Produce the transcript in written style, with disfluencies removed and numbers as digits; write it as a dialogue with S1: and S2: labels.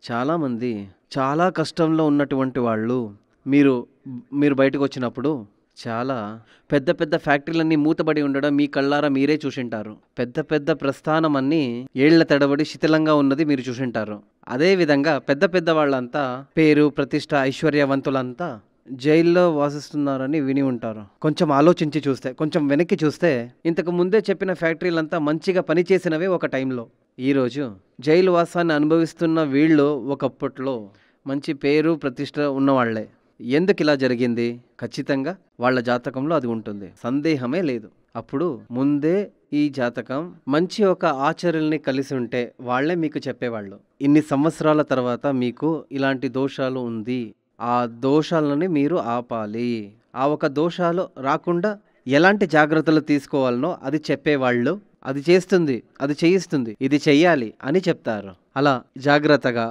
S1: చాలామంది చాలా కష్టంలో ఉన్నటువంటి వాళ్ళు మీరు మీరు బయటకొచ్చినప్పుడు చాలా పెద్ద పెద్ద ఫ్యాక్టరీలన్నీ మూతబడి ఉండడం మీ కళ్ళారా మీరే చూసింటారు. పెద్ద పెద్ద ప్రస్థానమన్నీ ఏళ్ల తడబడి శిథిలంగా ఉన్నది మీరు చూసింటారు. అదే విధంగా పెద్ద పెద్ద వాళ్ళంతా పేరు, ప్రతిష్ట, ఐశ్వర్యవంతులంతా జైల్లో వాసిస్తున్నారని విని ఉంటారు. కొంచెం ఆలోచించి చూస్తే, కొంచెం వెనక్కి చూస్తే ఇంతకు ముందే చెప్పిన ఫ్యాక్టరీలంతా మంచిగా పనిచేసినవే ఒక టైంలో. ఈరోజు జైలు వాసాన్ని అనుభవిస్తున్న వీళ్ళు ఒకప్పట్లో మంచి పేరు, ప్రతిష్ట ఉన్నవాళ్లే. ఎందుకు ఇలా జరిగింది? ఖచ్చితంగా వాళ్ళ జాతకంలో అది ఉంటుంది, సందేహమే లేదు. అప్పుడు ముందే ఈ జాతకం మంచి ఒక ఆచరణని కలిసి ఉంటే వాళ్ళే మీకు చెప్పేవాళ్ళు. ఇన్ని సంవత్సరాల తర్వాత మీకు ఇలాంటి దోషాలు ఉంది, ఆ దోషాలని మీరు ఆపాలి. ఆ ఒక దోషాలు రాకుండా ఎలాంటి జాగ్రత్తలు తీసుకోవాలనో అది చెప్పేవాళ్ళు. అది చేస్తుంది, అది చేయిస్తుంది, ఇది చెయ్యాలి అని చెప్తారు. అలా జాగ్రత్తగా